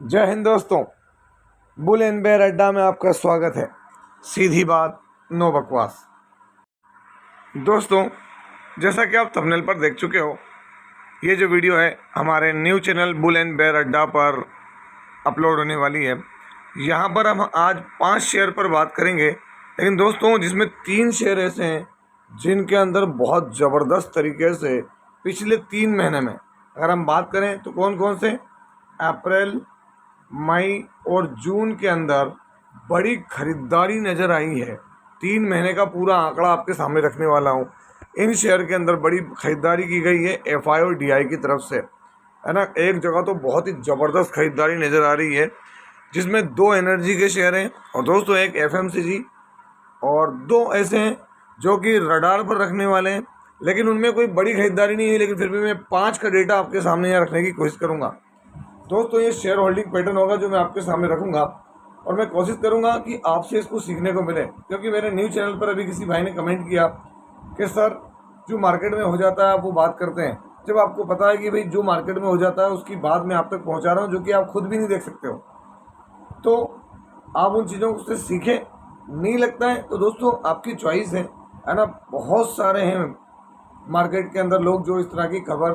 जय हिंद दोस्तों। Bull and Bear अड्डा में आपका स्वागत है। सीधी बात, नो बकवास। दोस्तों, जैसा कि आप थंबनेल पर देख चुके हो, ये जो वीडियो है हमारे new channel Bull and Bear Adda पर अपलोड होने वाली है। यहाँ पर हम आज 5 शेयर पर बात करेंगे, लेकिन दोस्तों जिसमें 3 शेयर ऐसे हैं जिनके अंदर बहुत ज़बरदस्त तरीके से पिछले 3 महीने में अगर हम बात करें तो कौन कौन से, अप्रैल, मई और जून के अंदर बड़ी खरीदारी नज़र आई है। 3 महीने का पूरा आंकड़ा आपके सामने रखने वाला हूँ। इन शेयर के अंदर बड़ी खरीदारी की गई है एफआई और डीआई की तरफ से, है ना। एक जगह तो बहुत ही ज़बरदस्त खरीदारी नज़र आ रही है, जिसमें 2 एनर्जी के शेयर हैं और दोस्तों एक एफएमसीजी, और 2 ऐसे हैं जो कि रडार पर रखने वाले हैं, लेकिन उनमें कोई बड़ी खरीदारी नहीं है। लेकिन फिर भी मैं 5 का डेटा आपके सामने यहाँ रखने की कोशिश करूँगा। दोस्तों ये शेयर होल्डिंग पैटर्न होगा जो मैं आपके सामने रखूंगा, और मैं कोशिश करूंगा कि आपसे इसको सीखने को मिले, क्योंकि मेरे न्यू चैनल पर अभी किसी भाई ने कमेंट किया कि सर जो मार्केट में हो जाता है आप वो बात करते हैं, जब आपको पता है कि भाई जो मार्केट में हो जाता है उसकी बात मैं आप तक पहुंचा रहा हूं, जो कि आप खुद भी नहीं देख सकते हो। तो आप उन चीज़ों से सीखें। नहीं लगता है तो दोस्तों आपकी चॉइस है ना। बहुत सारे हैं मार्केट के अंदर लोग जो इस तरह की खबर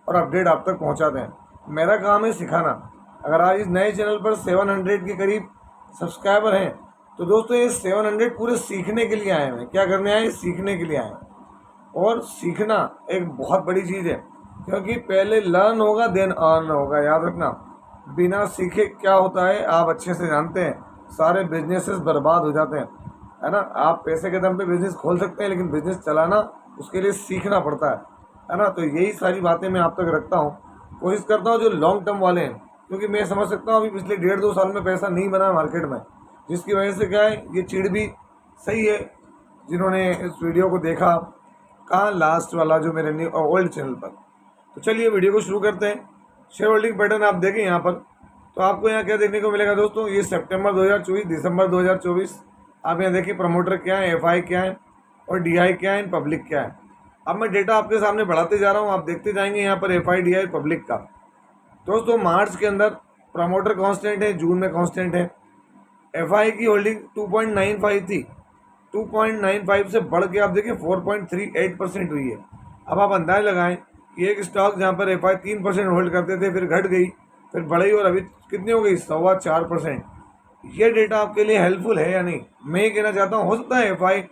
और अपडेट आप तक पहुंचाते हैं। मेरा काम है सिखाना। अगर आज इस नए चैनल पर 700 के करीब सब्सक्राइबर हैं, तो दोस्तों ये 700 पूरे सीखने के लिए आए हैं। क्या करने आए? सीखने के लिए आए हैं। और सीखना एक बहुत बड़ी चीज़ है, क्योंकि पहले लर्न होगा देन अर्न होगा। याद रखना, बिना सीखे क्या होता है आप अच्छे से जानते हैं। सारे बिजनेसेस बर्बाद हो जाते हैं, है ना। आप पैसे के दम पे बिजनेस खोल सकते हैं, लेकिन बिजनेस चलाना उसके लिए सीखना पड़ता है ना। तो यही सारी बातें मैं आप तक रखता हूँ। कोशिश करता हूँ जो लॉन्ग टर्म वाले हैं, क्योंकि मैं समझ सकता हूँ अभी पिछले 1.5-2 साल में पैसा नहीं बना मार्केट में, जिसकी वजह से क्या है, ये चिड़ भी सही है जिन्होंने इस वीडियो को देखा। कहाँ लास्ट वाला जो मेरे न्यू ओल्ड चैनल पर। तो चलिए वीडियो को शुरू करते हैं। शेयर होल्डिंग पैटर्न आप देखें यहाँ पर, तो आपको यहाँ क्या देखने को मिलेगा दोस्तों, ये सितंबर 2024, दिसंबर 2024। आप यहाँ देखिए प्रमोटर क्या है, एफआई क्या है और डीआई क्या है, पब्लिक क्या है। अब मैं डेटा आपके सामने बढ़ाते जा रहा हूँ, आप देखते जाएंगे यहाँ पर एफआई डीआई पब्लिक का। दोस्तों मार्च के अंदर प्रमोटर कांस्टेंट है, जून में कांस्टेंट है। एफआई की होल्डिंग 2.95 थी, 2.95 से बढ़ के आप देखिए 4.38% हुई है। अब आप अंदाज लगाएं कि एक स्टॉक जहां पर एफआई 3% होल्ड करते थे, फिर घट गई, फिर बढ़ी, और अभी कितनी हो गई, 4.25%। ये डेटा आपके लिए हेल्पफुल है या नहीं? मैं ये कहना चाहता हूँ, हो सकता है एफआई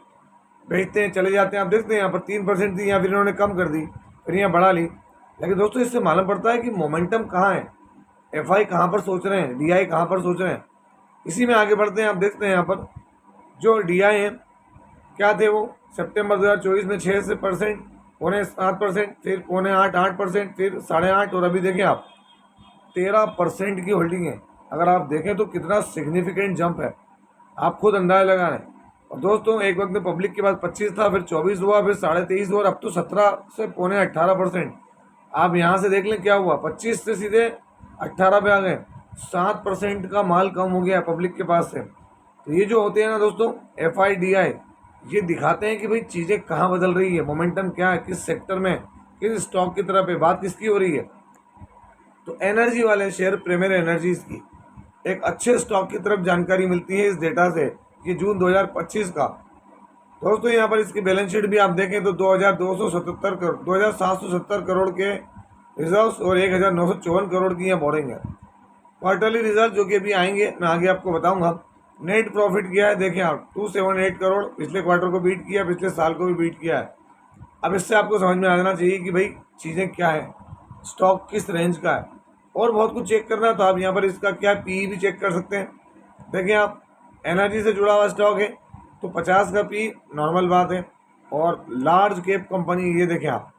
बेचते हैं चले जाते हैं, आप देखते हैं यहाँ पर 3% थी, या फिर इन्होंने कम कर दी, फिर यहाँ बढ़ा ली। लेकिन दोस्तों इससे मालूम पड़ता है कि मोमेंटम कहाँ है, एफआई कहाँ पर सोच रहे हैं, डीआई कहाँ पर सोच रहे हैं। इसी में आगे बढ़ते हैं। आप देखते हैं यहाँ पर जो डीआई हैं क्या थे, वो सितंबर 2024 में 6%, 7%, फिर 8%, फिर 8.5%, और अभी देखें आप 13% की होल्डिंग है। अगर आप देखें तो कितना सिग्निफिकेंट जंप है, आप खुद अंदाजा लगा लें। और दोस्तों एक वक्त में पब्लिक के बाद 25 था, फिर 24 हुआ, फिर 23.5 हुआ, और अब तो 17 से 18%। आप यहाँ से देख लें क्या हुआ, 25 से सीधे 18 पे आ गए। 7% का माल कम हो गया है पब्लिक के पास से। तो ये जो होते हैं ना दोस्तों एफआई डीआई, ये दिखाते हैं कि भाई चीज़ें कहाँ बदल रही है, मोमेंटम क्या है, किस सेक्टर में, किस स्टॉक की तरफ है, बात किसकी हो रही है। तो एनर्जी वाले शेयर, प्रीमियर एनर्जीज की एक अच्छे स्टॉक की तरफ जानकारी मिलती है इस डेटा से। ये जून 2025 का। दोस्तों यहाँ पर इसकी बैलेंस शीट भी आप देखें तो 2277 करोड़, 2770 करोड़ के रिजर्व्स और 1954 करोड़ की यहाँ बोरिंग है। क्वार्टरली रिजल्ट जो कि अभी आएंगे, मैं आगे आपको बताऊंगा। नेट प्रॉफिट किया है, देखें आप 278 करोड़, पिछले क्वार्टर को बीट किया, पिछले साल को भी बीट किया है। अब इससे आपको समझ में आ जाना चाहिए कि भाई चीज़ें क्या है, स्टॉक किस रेंज का है, और बहुत कुछ चेक करना है तो आप यहाँ पर इसका क्या पी भी चेक कर सकते हैं। देखिए आप एनर्जी से जुड़ा हुआ स्टॉक है तो 50 का पी नॉर्मल बात है, और लार्ज कैप कंपनी ये देखें आप,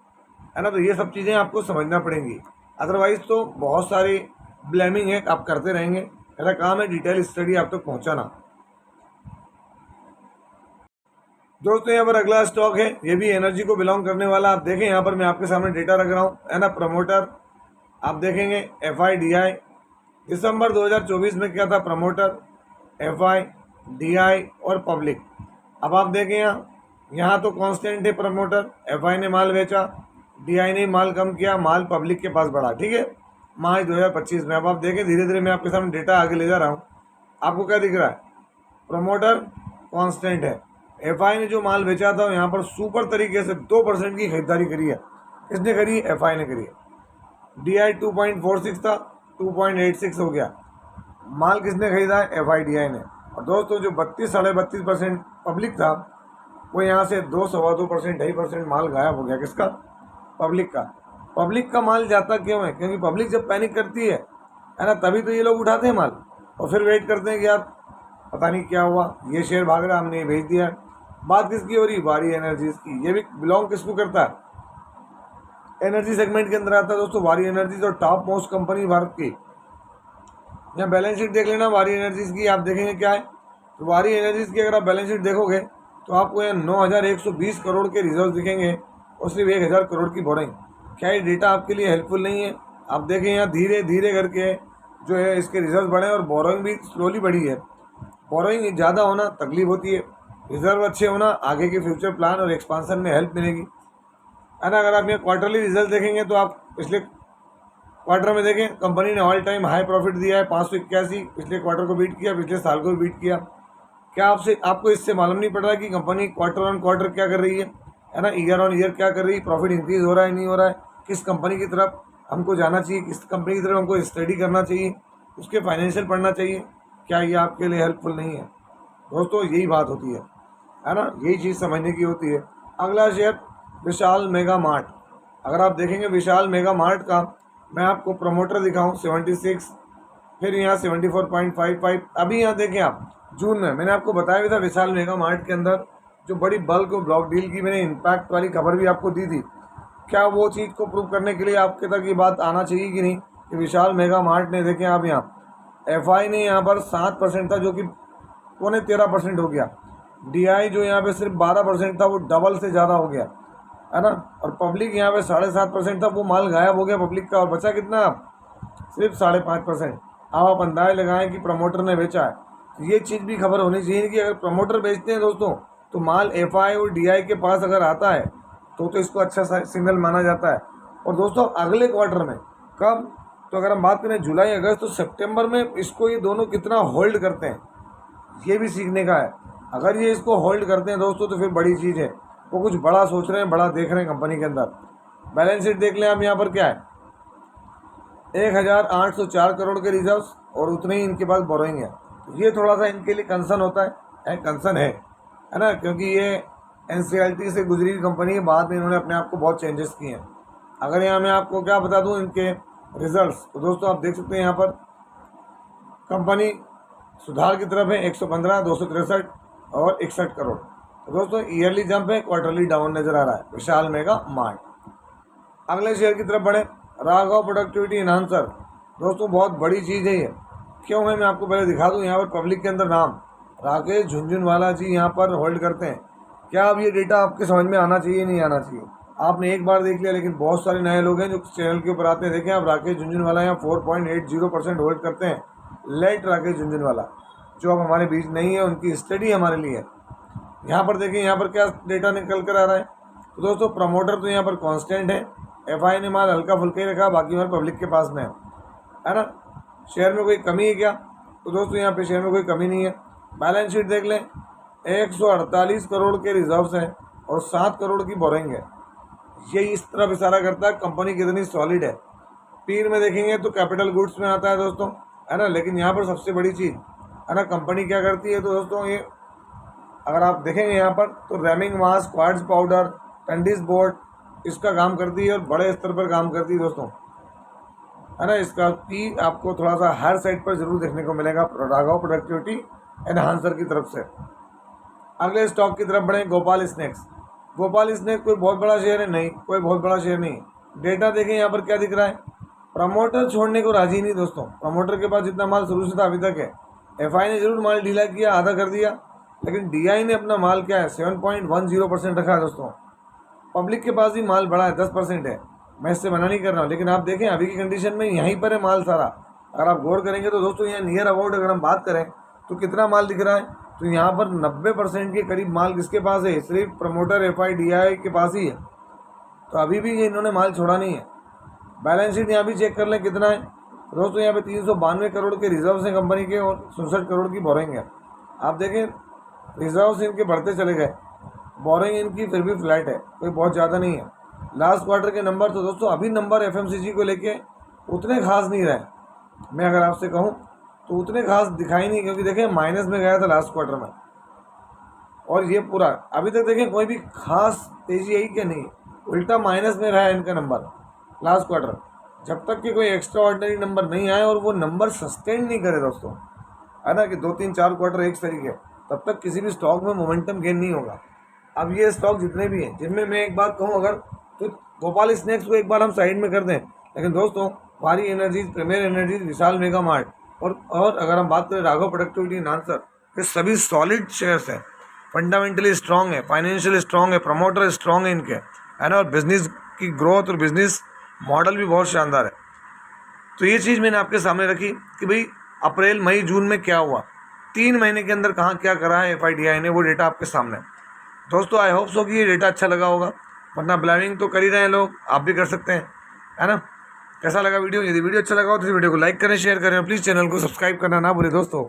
है ना। तो ये सब चीज़ें आपको समझना पड़ेंगी, अदरवाइज़ तो बहुत सारी ब्लेमिंग है आप करते रहेंगे। मेरा काम है डिटेल स्टडी आप तक पहुँचाना। दोस्तों यहाँ पर अगला स्टॉक है, ये भी एनर्जी को बिलोंग करने वाला। आप देखें यहाँ पर मैं आपके सामने डेटा रख रहा हूँ, है ना। प्रमोटर आप देखेंगे एफआई डीआई, दिसंबर 2024 में क्या था, प्रमोटर, एफआई, डीआई और पब्लिक। अब आप देखें यहाँ तो कांस्टेंट है प्रमोटर, एफआई ने माल बेचा, डीआई ने माल कम किया, माल पब्लिक के पास बढ़ा, ठीक है। मार्च 2025 में। अब आप देखें धीरे धीरे मैं आपके सामने डेटा आगे ले जा रहा हूँ। आपको क्या दिख रहा है? प्रमोटर कांस्टेंट है। एफआई ने जो माल बेचा था यहाँ पर सुपर तरीके से 2% की खरीदारी करी है। किसने करी? एफआई ने करी है। डीआई 2.46 था, 2.86 हो गया। माल किसने खरीदा है? एफआईडीआई ने। और दोस्तों जो 32-32.5% पब्लिक था वो यहाँ से 2-2.25%, 2.5% माल गायब हो गया। किसका? पब्लिक का। पब्लिक का माल जाता क्यों है? क्योंकि पब्लिक जब पैनिक करती है ना, तभी तो ये लोग उठाते हैं माल और फिर वेट करते हैं कि यार पता नहीं क्या हुआ, ये शेयर भाग रहा, हमने ये भेज दिया। बात किसकी हो रही? वारी एनर्जीज की। ये भी बिलोंग किसको करता है? एनर्जी सेगमेंट के अंदर आता है दोस्तों। वारी एनर्जीज और टॉप मोस्ट कंपनी भारत की। यहाँ बैलेंस शीट देख लेना वारी एनर्जीज की, आप देखेंगे क्या है। तो वारी एनर्जीज की अगर आप बैलेंस शीट देखोगे तो आपको यहाँ 9,120 करोड़ के रिजर्व दिखेंगे और सिर्फ 1,000 करोड़ की बोरिंग। क्या ये डेटा आपके लिए हेल्पफुल नहीं है? आप देखें यहाँ धीरे धीरे करके जो है इसके रिजर्व बढ़े और बोरोइंग भी स्लोली बढ़ी है। बोरोइंग ज़्यादा होना तकलीफ होती है, रिजर्व अच्छे होना आगे के फ्यूचर प्लान और एक्सपांसन में हेल्प मिलेगी, है ना। अगर आप यहाँ क्वार्टरली रिजल्ट देखेंगे तो आप पिछले क्वार्टर में देखें कंपनी ने ऑल टाइम हाई प्रॉफिट दिया है 581। पिछले क्वार्टर को बीट किया, पिछले साल को भी बीट किया। क्या आपको इससे मालूम नहीं पड़ रहा कि कंपनी क्वार्टर ऑन क्वार्टर क्या कर रही है ना, ईयर ऑन ईयर क्या कर रही है, प्रॉफिट इंक्रीज हो रहा है नहीं हो रहा है, किस कंपनी की तरफ हमको जाना चाहिए, किस कंपनी की तरफ हमको स्टडी करना चाहिए, उसके फाइनेंशियल पढ़ना चाहिए। क्या ये आपके लिए हेल्पफुल नहीं है? दोस्तों यही बात होती है ना, यही चीज़ समझने की होती है। अगला शेयर विशाल मेगा मार्ट। अगर आप देखेंगे विशाल मेगा मार्ट का मैं आपको प्रमोटर दिखाऊं 76, फिर यहाँ 74.55। अभी यहाँ देखें आप जून में मैंने आपको बताया भी था विशाल मेगा मार्ट के अंदर जो बड़ी बल्क और ब्लॉक डील की मैंने इम्पैक्ट वाली खबर भी आपको दी थी। क्या वो चीज़ को प्रूव करने के लिए आपके तक ये बात आना चाहिए कि नहीं कि विशाल मेगा मार्ट ने देखें आप यहाँ एफआई ने यहाँ पर 7% था जो कि 13.25% हो गया। डीआई जो यहाँ पे सिर्फ 12% था वो डबल से ज़्यादा हो गया, है ना। और पब्लिक यहाँ पे 7.5% था, वो माल गायब हो गया पब्लिक का और बचा कितना? आप सिर्फ 5.5%। अब आप अंदाज लगाएं कि प्रमोटर ने बेचा है। ये चीज़ भी खबर होनी चाहिए कि अगर प्रमोटर बेचते हैं दोस्तों तो माल एफआई और डीआई के पास अगर आता है तो इसको अच्छा सिग्नल माना जाता है। और दोस्तों अगले क्वार्टर में कब? तो अगर हम बात करें जुलाई अगस्त तो सितंबर में इसको ये दोनों कितना होल्ड करते हैं ये भी सीखने का है। अगर ये इसको होल्ड करते हैं दोस्तों तो फिर बड़ी चीज़ है, वो कुछ बड़ा सोच रहे हैं, बड़ा देख रहे हैं कंपनी के अंदर। बैलेंस शीट देख लें आप, यहाँ पर क्या है 1,804 करोड़ के रिजर्व्स और उतने ही इनके पास बोरोइंग है। ये थोड़ा सा इनके लिए कंसर्न होता है कंसर्न है ना, क्योंकि ये एनसीएलटी से गुजरी कंपनी है, बाद में इन्होंने अपने आप को बहुत चेंजेस किए हैं। अगर यहाँ मैं आपको क्या बता दूँ इनके रिजल्ट्स, तो दोस्तों आप देख सकते हैं यहाँ पर कंपनी सुधार की तरफ है 115, 263 और 61 करोड़। तो दोस्तों ईयरली जंप है, क्वार्टरली डाउन नजर आ रहा है विशाल मेगा मार्ट। अगले शेयर की तरफ बढ़े, राघव प्रोडक्टिविटी इनहांसर। दोस्तों बहुत बड़ी चीज़ है ये, क्यों है मैं आपको पहले दिखा दूं। यहाँ पर पब्लिक के अंदर नाम राकेश झुनझुनवाला जी यहाँ पर होल्ड करते हैं। क्या अब ये डेटा आपके समझ में आना चाहिए नहीं आना चाहिए? आपने एक बार देख लिया, लेकिन बहुत सारे नए लोग हैं जो चैनल के ऊपर आते हैं। देखें आप राकेश झुनझुनवाला यहाँ 4.80% होल्ड करते हैं। लेट राकेश झुनझुनवाला जो अब हमारे बीच नहीं है, उनकी स्टडी हमारे लिए है। यहाँ पर देखें यहाँ पर क्या डेटा निकल कर आ रहा है। तो दोस्तों प्रमोटर तो यहाँ पर कांस्टेंट है, एफआई ने माल हल्का फुल्का ही रखा, बाकी माल पब्लिक के पास में है ना। शेयर में कोई कमी है क्या? तो दोस्तों यहाँ पे शेयर में कोई कमी नहीं है। बैलेंस शीट देख लें, 148 करोड़ के रिजर्व्स हैं और 7 करोड़ की बोरिंग है। ये इस तरफ इशारा करता है कंपनी कितनी सॉलिड है। पीर में देखेंगे तो कैपिटल गुड्स में आता है दोस्तों, है ना। लेकिन यहाँ पर सबसे बड़ी चीज़ है ना कंपनी क्या करती है, तो दोस्तों ये अगर आप देखेंगे यहाँ पर तो रैमिंग मास, क्वार्ट्ज पाउडर, टंडिस बोर्ड इसका काम करती है और बड़े स्तर पर काम करती है दोस्तों, है ना। इसका पी आपको थोड़ा सा हायर साइड पर जरूर देखने को मिलेगा राघव प्रोडक्टिविटी एनहांसर की तरफ से। अगले स्टॉक की तरफ बढ़े, गोपाल स्नैक्स। गोपाल स्नैक्स कोई बहुत बड़ा शेयर है नहीं, कोई बहुत बड़ा शेयर नहीं। डेटा देखें यहाँ पर क्या दिख रहा है, प्रमोटर छोड़ने को राजी नहीं दोस्तों। प्रमोटर के पास जितना माल शुरू से था अभी तक है। एफआई ने जरूर माल ढीला किया, आधा कर दिया, लेकिन डीआई ने अपना माल क्या है 7.10% रखा है दोस्तों। पब्लिक के पास भी माल बड़ा है, 10% है। मैं इससे मना नहीं कर रहा हूँ, लेकिन आप देखें अभी की कंडीशन में यहीं पर है माल सारा। अगर आप गौर करेंगे तो दोस्तों यहाँ नियर अबाउट अगर हम बात करें तो कितना माल दिख रहा है, तो यहाँ पर 90% के करीब माल किसके पास है, सिर्फ प्रमोटर एफआई डीआई के पास ही है। तो अभी भी ये इन्होंने माल छोड़ा नहीं है। बैलेंस शीट यहाँ भी चेक कर लें कितना है दोस्तों। यहाँ पे 392 करोड़ के रिजर्व हैं कंपनी के और 67 करोड़ की बोरिंग है। आप देखें रिजर्व इनके बढ़ते चले गए, बोरिंग इनकी फिर भी फ्लैट है, कोई बहुत ज़्यादा नहीं है। लास्ट क्वार्टर के नंबर तो दोस्तों अभी नंबर FMCG को लेके उतने खास नहीं रहे, मैं अगर आपसे कहूँ तो उतने खास दिखाई नहीं, क्योंकि देखें माइनस में गया था लास्ट क्वार्टर में, और ये पूरा अभी तक देखें कोई भी खास तेजी आई क्या नहीं, उल्टा माइनस में रहा है इनका नंबर लास्ट क्वार्टर। जब तक कि कोई एक्स्ट्रा ऑर्डिनरी नंबर नहीं आए और वो नंबर सस्टेन नहीं करे दोस्तों, है ना, कि 2-3-4 क्वार्टर एक तरीके, तब तक किसी भी स्टॉक में मोमेंटम गेन नहीं होगा। अब ये स्टॉक जितने भी हैं, जिनमें मैं एक बात कहूँ अगर, तो गोपाल स्नैक्स को एक बार हम साइड में कर दें, लेकिन दोस्तों वारी एनर्जीज, प्रीमियर एनर्जीज, विशाल मेगा मार्ट और अगर हम बात करें राघव प्रोडक्टिविटी एनहांसर, ये सभी सॉलिड शेयर्स हैं, फंडामेंटली स्ट्रॉन्ग है, फाइनेंशियली स्ट्रॉन्ग है, प्रमोटर स्ट्रॉन्ग है इनके, है ना, और बिजनेस की ग्रोथ और बिजनेस मॉडल भी बहुत शानदार है। तो ये चीज़ मैंने आपके सामने रखी कि भाई अप्रैल मई जून में क्या हुआ, 3 महीने के अंदर कहाँ क्या करा है FIDI ने, वो डेटा आपके सामने दोस्तों। आई होप सो कि ये डेटा अच्छा लगा होगा, वरना ब्लैविंग तो कर ही रहे हैं लोग, आप भी कर सकते हैं, है ना। कैसा लगा वीडियो? यदि वीडियो अच्छा लगा हो तो इस वीडियो को लाइक करें, शेयर करें, प्लीज़ चैनल को सब्सक्राइब करना ना भूलें दोस्तों।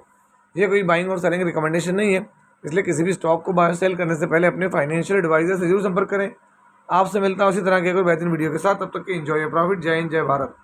ये कोई बाइंग और सेलिंग रिकमेंडेशन नहीं है, इसलिए किसी भी स्टॉक को बाय सेल करने से पहले अपने फाइनेंशियल एडवाइजर से जरूर संपर्क करें। आपसे मिलता हूँ उसी तरह के कोई बेहतरीन वीडियो के साथ, तब तक के एंजॉय प्रॉफिट। जय हिंद, जय भारत।